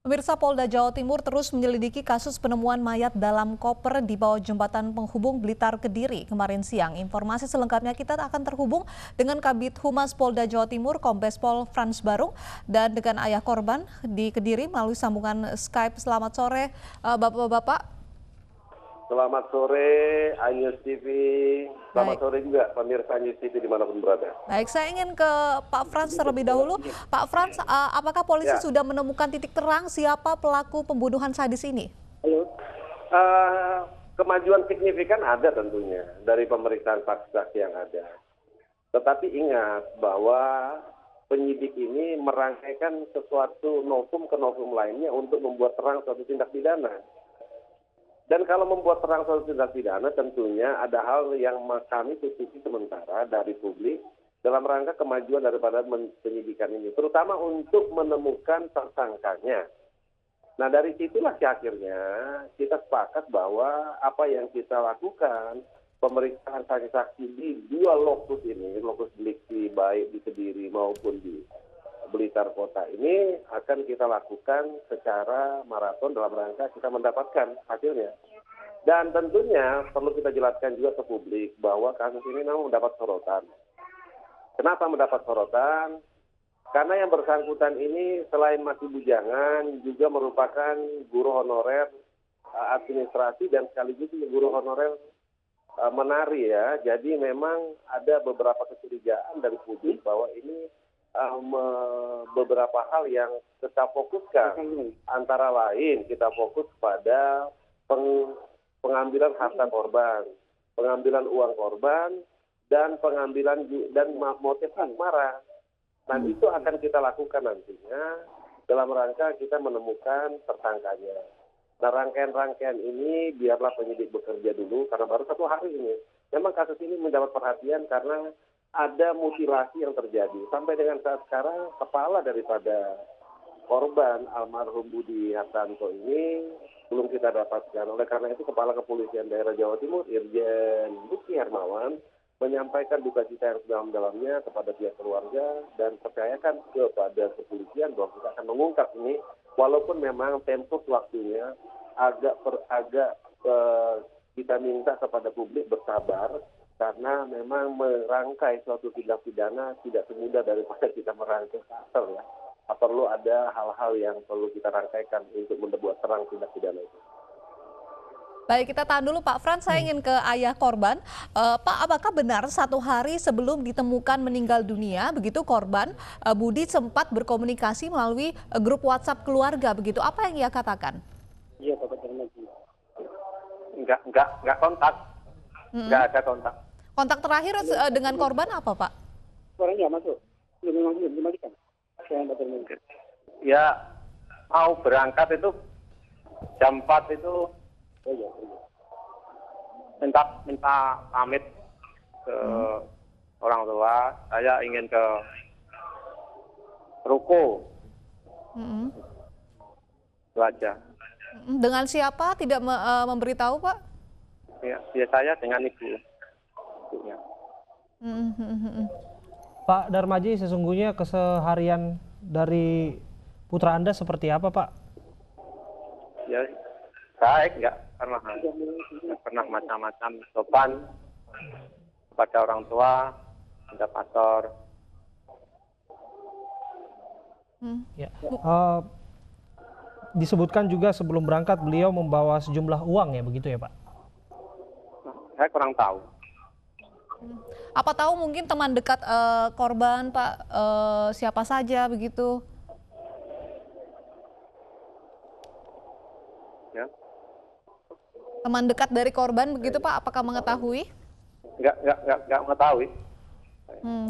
Pemirsa, Polda Jawa Timur terus menyelidiki kasus penemuan mayat dalam koper di bawah jembatan penghubung Blitar Kediri kemarin siang. Informasi selengkapnya kita akan terhubung dengan Kabid Humas Polda Jawa Timur, Kombes Pol Frans Barung, dan dengan ayah korban di Kediri melalui sambungan Skype. Selamat sore, Bapak-bapak. Selamat sore, News TV. Selamat Baik. sore juga pemirsa News TV dimanapun berada. Baik, saya ingin ke Pak Frans terlebih dahulu. Pak Frans, apakah polisi Ya, sudah menemukan titik terang siapa pelaku pembunuhan sadis ini? halo. Kemajuan signifikan ada tentunya dari pemeriksaan saksi-saksi yang ada. Tetapi ingat bahwa penyidik ini merangkaikan sesuatu novum ke novum lainnya untuk membuat terang suatu tindak pidana. Dan kalau membuat terang suatu tindak pidana tentunya ada hal yang kami tutupi sementara dari publik dalam rangka kemajuan daripada penyidikan ini, terutama untuk menemukan tersangkanya. Nah dari situlah akhirnya kita sepakat bahwa apa yang kita lakukan, pemeriksaan saksi-saksi di dua lokus ini, lokus delikti baik di Kediri maupun di Blitar Kota ini akan kita lakukan secara maraton dalam rangka kita mendapatkan hasilnya. Dan tentunya perlu kita jelaskan juga ke publik bahwa kasus ini memang mendapat sorotan. Kenapa mendapat sorotan? Karena yang bersangkutan ini selain masih bujangan juga merupakan guru honorer administrasi dan sekaligus guru honorer menari ya. Jadi memang ada beberapa kecurigaan dari publik bahwa ini beberapa hal yang kita fokuskan. Antara lain kita fokus pada pengambilan harta korban, pengambilan uang korban, dan pengambilan dan motif asmara. Nah itu akan kita lakukan nantinya dalam rangka kita menemukan tersangkanya. Nah rangkaian-rangkaian ini biarlah penyidik bekerja dulu karena baru 1 hari ini. Memang kasus ini mendapat perhatian karena ada mutilasi yang terjadi. Sampai dengan saat sekarang kepala daripada korban almarhum Budi Hartanto ini belum kita dapatkan. Oleh karena itu Kepala Kepolisian Daerah Jawa Timur Irjen Luki Hermawan menyampaikan duka cita yang sedalam-dalamnya kepada pihak keluarga dan percayakan kepada kepolisian bahwa kita akan mengungkap ini walaupun memang tempo waktunya agak kita minta kepada publik bersabar karena memang merangkai suatu tindak pidana tidak semudah daripada kita merangkai karakter ya. Perlu ada hal-hal yang perlu kita rangkaikan untuk membuat terang tindak pidana itu. Baik, kita tahan dulu Pak Frans, saya ingin ke ayah korban. Pak, apakah benar 1 hari sebelum ditemukan meninggal dunia, begitu korban, Budi sempat berkomunikasi melalui grup WhatsApp keluarga, begitu? Apa yang ia katakan? Iya, Bapak Terlebih. Enggak kontak. Enggak ada kontak. Kontak terakhir dengan korban apa, Pak? Suaranya masuk. Belum dimatikan. Ya, mau berangkat itu jam 4 itu minta pamit ke orang tua. Saya ingin ke ruko. Itu aja. Dengan siapa? Tidak memberitahu, Pak? Ya saya dengan ibunya. Pak Darmaji, sesungguhnya keseharian dari putra Anda seperti apa, Pak? Ya baik, nggak pernah macam-macam, sopan kepada orang tua, ada pastor. Ya. Disebutkan juga sebelum berangkat beliau membawa sejumlah uang ya, begitu ya, Pak? Saya kurang tahu. Apa tahu mungkin teman dekat korban, Pak, siapa saja begitu? Ya. Teman dekat dari korban begitu, Pak, apakah mengetahui? Nggak mengetahui.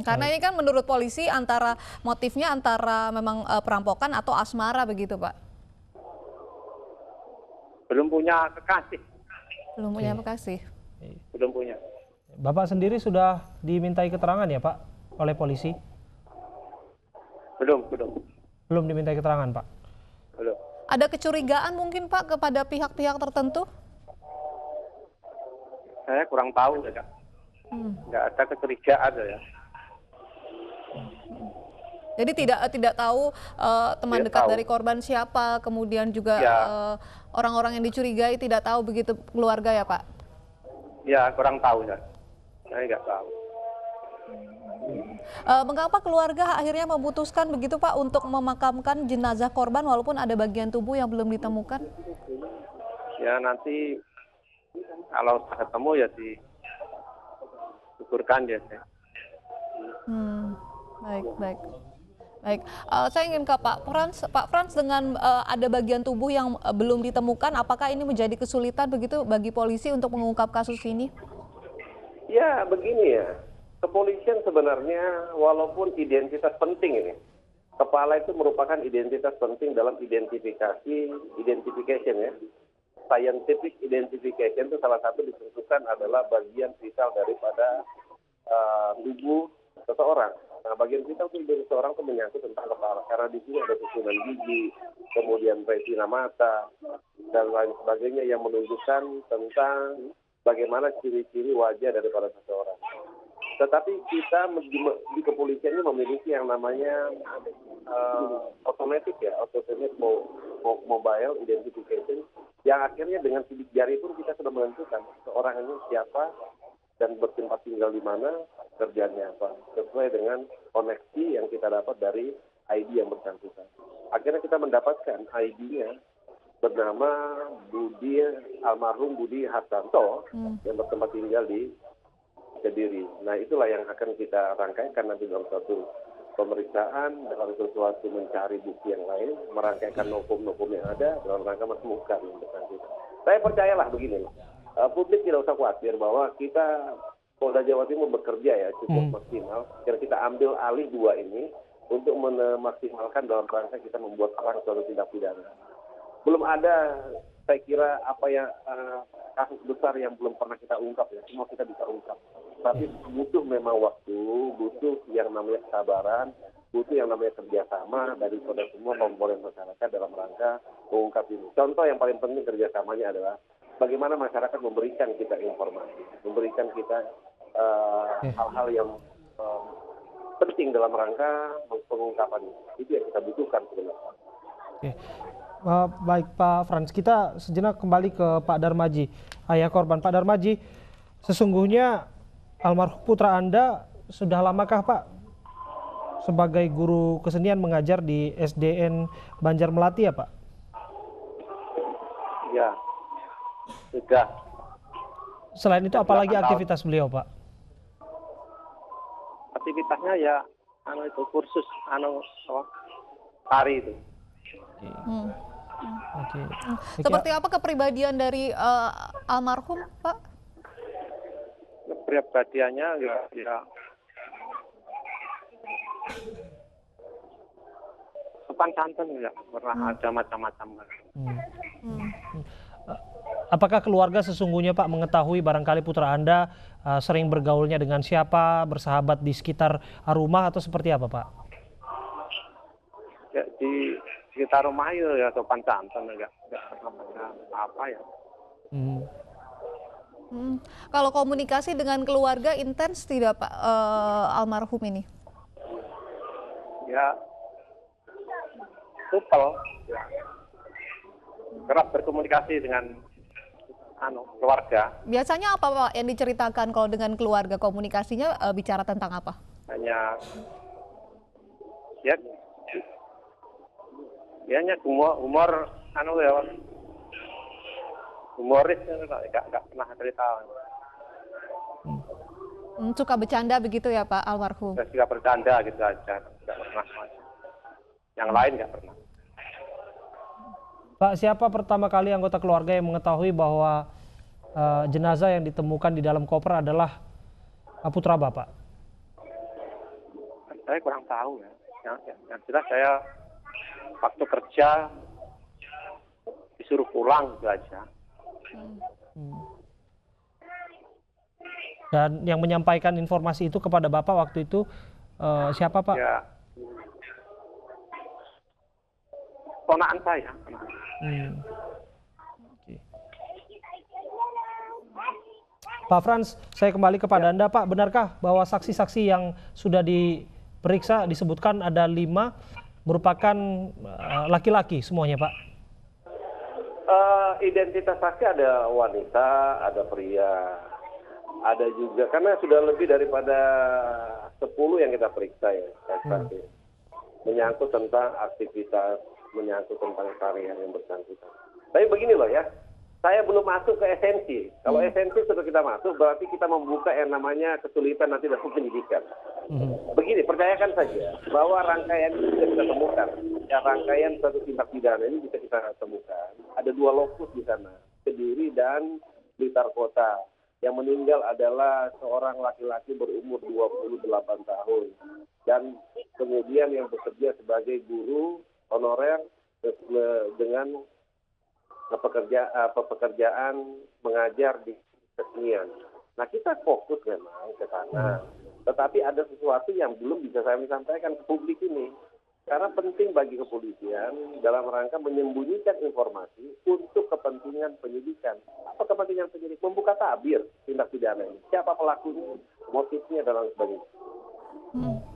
Karena ini kan menurut polisi antara motifnya antara memang perampokan atau asmara begitu, Pak? Belum punya kekasih. Belum punya kekasih. Belum punya. Bapak sendiri sudah dimintai keterangan ya, Pak, oleh polisi? Belum. Belum dimintai keterangan, Pak? Belum. Ada kecurigaan mungkin, Pak, kepada pihak-pihak tertentu? Saya kurang tahu ya. Nggak ada kecurigaan ya. Jadi tidak tahu teman Tidak dekat tahu. dari korban siapa, kemudian juga Ya. orang-orang yang dicurigai tidak tahu begitu keluarga ya Pak? Ya, kurang tahu ya. Saya nggak tahu. Mengapa keluarga akhirnya memutuskan begitu Pak untuk memakamkan jenazah korban walaupun ada bagian tubuh yang belum ditemukan? Ya nanti kalau sudah ketemu ya dikuburkan ya. Baik, baik. Baik, saya ingin ke Pak Frans. Pak Frans, dengan ada bagian tubuh yang belum ditemukan, apakah ini menjadi kesulitan begitu bagi polisi untuk mengungkap kasus ini? Ya begini ya, kepolisian sebenarnya walaupun identitas penting ini, kepala itu merupakan identitas penting dalam identification ya. Scientific identification itu salah satu ditentukan adalah bagian vital daripada tubuh seseorang. Nah, bagian vital tubuh seseorang itu menyangkut tentang kepala, karena di sini ada susunan gigi, kemudian retina mata, dan lain sebagainya yang menunjukkan tentang bagaimana ciri-ciri wajah daripada seseorang. Tetapi kita di kepolisian ini memiliki yang namanya automatic mobile identification, yang akhirnya dengan sidik jari pun kita sudah menentukan seorang ini siapa dan bertempat tinggal di mana, kerjanya apa, sesuai dengan koneksi yang kita dapat dari ID yang bersangkutan. Akhirnya kita mendapatkan ID-nya bernama almarhum Budi Hartanto yang bertempat tinggal di Kediri. Nah, itulah yang akan kita rangkaikan nanti dalam suatu pemeriksaan, dalam sesuatu mencari bukti yang lain, merangkaikan novum-novum yang ada dalam rangka menemukan yang bersangkutan. Saya percayalah begini, publik tidak usah khawatir bahwa kita Polda Jawa Timur bekerja ya cukup maksimal, dan kita ambil alih dua ini untuk memaksimalkan dalam rangka kita membuat terang suatu tindak pidana. Belum ada, saya kira apa yang kasus besar yang belum pernah kita ungkap ya, semua kita bisa ungkap. Tapi butuh memang waktu, butuh yang namanya kesabaran, butuh yang namanya kerjasama dari semua komponen masyarakat dalam rangka mengungkap ini. Contoh yang paling penting kerjasamanya adalah bagaimana masyarakat memberikan kita informasi, memberikan kita hal-hal yang penting dalam rangka pengungkapan ini. Itu yang kita butuhkan sebenarnya. Oke. Baik Pak Frans, kita sejenak kembali ke Pak Darmaji, ayah korban. Pak Darmaji, sesungguhnya almarhum putra Anda sudah lamakah Pak sebagai guru kesenian mengajar di SDN Banjarmelati ya Pak? Ya, sudah. Selain itu apalagi aktivitas beliau Pak? Aktivitasnya ya itu kursus tari itu. Oke. Seperti apa kepribadian dari almarhum Pak? Kepribadiannya ya sopan santun ya, pernah ada macam-macam. Apakah keluarga sesungguhnya Pak mengetahui barangkali putra Anda sering bergaulnya dengan siapa, bersahabat di sekitar rumah atau seperti apa Pak? Ya, di sekitar rumah ya sopan santun, enggak pernah apa ya. Kalau komunikasi dengan keluarga intens tidak Pak almarhum ini? Ya, supel. Ya. Kerap berkomunikasi dengan keluarga. Biasanya apa Pak yang diceritakan kalau dengan keluarga, komunikasinya bicara tentang apa? Hanya ya hanya humor humoris, nggak pernah cerita. Suka bercanda begitu ya Pak almarhum? Suka bercanda gitu aja, nggak pernah. Yang lain nggak pernah. Pak, siapa pertama kali anggota keluarga yang mengetahui bahwa jenazah yang ditemukan di dalam koper adalah putra Bapak? Saya kurang tahu ya. Yang jelas saya waktu kerja disuruh pulang itu aja. Dan yang menyampaikan informasi itu kepada Bapak waktu itu siapa Pak? Ya, ponakan saya. Oke. Pak Frans, saya kembali kepada Anda Pak. Benarkah bahwa saksi-saksi yang sudah diperiksa disebutkan ada 5 merupakan laki-laki semuanya, Pak. Identitas saksi ada wanita, ada pria, ada juga karena sudah lebih daripada 10 yang kita periksa ya, saksi. Menyangkut tentang aktivitas, menyangkut tentang karya yang bersangkutan. Tapi begini loh ya, saya belum masuk ke esensi. Kalau esensi sudah kita masuk, berarti kita membuka yang namanya kesulitan nanti dalam penyidikan. Begini, percayakan saja bahwa rangkaian ini bisa kita temukan. Ya, rangkaian satu tindak pidana ini bisa kita temukan. Ada 2 lokus di sana, Kediri dan Blitar Kota. Yang meninggal adalah seorang laki-laki berumur 28 tahun. Dan kemudian yang bekerja sebagai guru honorer dengan pekerjaan mengajar di kesenian. Nah, kita fokus memang ke sana. Tetapi ada sesuatu yang belum bisa saya sampaikan ke publik ini. Karena penting bagi kepolisian dalam rangka menyembunyikan informasi untuk kepentingan penyidikan. Apa kepentingan penyidik? Membuka tabir tindak pidana ini. Siapa pelakunya, motifnya, dan lain sebagainya.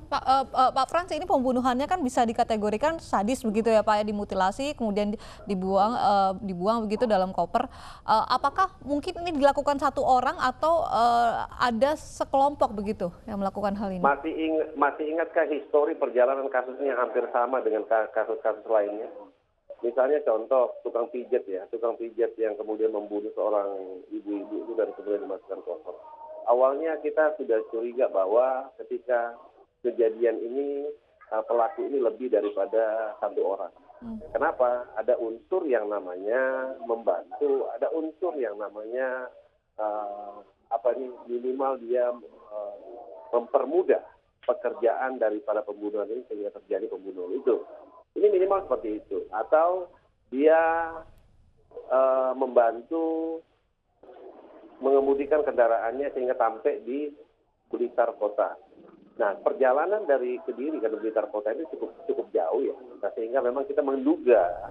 Pak Frans, ini pembunuhannya kan bisa dikategorikan sadis begitu ya Pak, ya, dimutilasi kemudian dibuang begitu dalam koper. Apakah mungkin ini dilakukan satu orang atau ada sekelompok begitu yang melakukan hal ini? Masih ingatkah histori perjalanan kasusnya yang hampir sama dengan kasus-kasus lainnya? Misalnya contoh tukang pijat ya, tukang pijat yang kemudian membunuh seorang ibu-ibu itu dan kemudian dimasukkan koper. Awalnya kita sudah curiga bahwa ketika kejadian ini pelaku ini lebih daripada 1 orang. Kenapa? Ada unsur yang namanya membantu, ada unsur yang namanya minimal dia mempermudah pekerjaan daripada pembunuhan ini sehingga terjadi pembunuhan itu. Ini minimal seperti itu. Atau dia membantu mengemudikan kendaraannya sehingga sampai di Blitar Kota. Nah, perjalanan dari Kediri ke Blitar Kota ini cukup jauh ya. Nah, sehingga memang kita menduga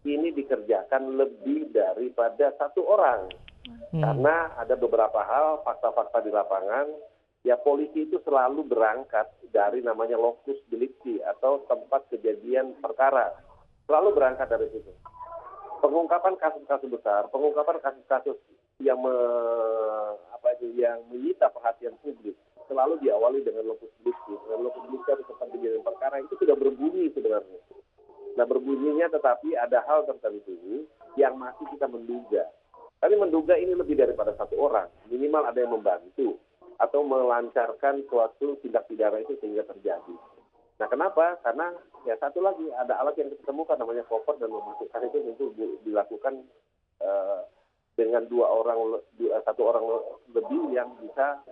ini dikerjakan lebih daripada 1 orang. Karena ada beberapa hal, fakta-fakta di lapangan, ya polisi itu selalu berangkat dari namanya lokus delikti atau tempat kejadian perkara. Selalu berangkat dari situ. Pengungkapan kasus-kasus besar, pengungkapan kasus-kasus yang menyita perhatian publik selalu diawali dengan lokus delikti. Dengan lokus delikti atau tempat kejadian perkara itu sudah berbunyi sebenarnya. Nah, berbunyinya tetapi ada hal tertentu yang masih kita menduga. Kami menduga ini lebih daripada 1 orang. Minimal ada yang membantu atau melancarkan suatu tindak pidana itu sehingga terjadi. Nah, kenapa? Karena ya satu lagi ada alat yang kita temukan namanya koper dan memasukkan itu tentu dilakukan dengan 1 orang lebih yang bisa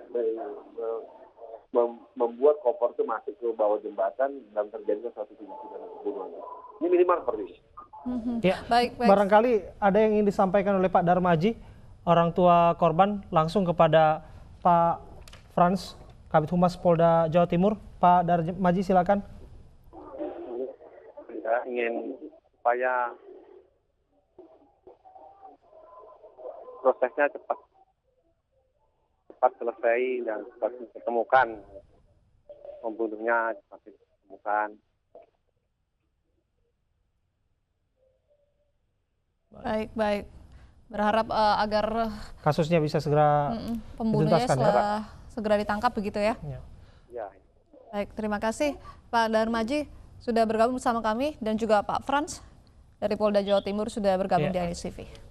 membuat koper itu masuk ke bawah jembatan dan terjadi suatu tindak pidana pembunuhan. Ini minimal seperti ini. Ya, baik. Barangkali ada yang ingin disampaikan oleh Pak Darmaji, orang tua korban, langsung kepada Pak Frans, Kabid Humas Polda Jawa Timur. Pak Darmaji, silakan. Saya ingin supaya prosesnya cepat selesai dan cepat ditemukan pembunuhnya, cepat ditemukan. Baik. Berharap agar kasusnya bisa segera pembunuhnya dituntaskan, segera ditangkap begitu ya. Ya. Baik, terima kasih Pak Darmaji sudah bergabung bersama kami dan juga Pak Frans dari Polda Jawa Timur sudah bergabung di ICTV.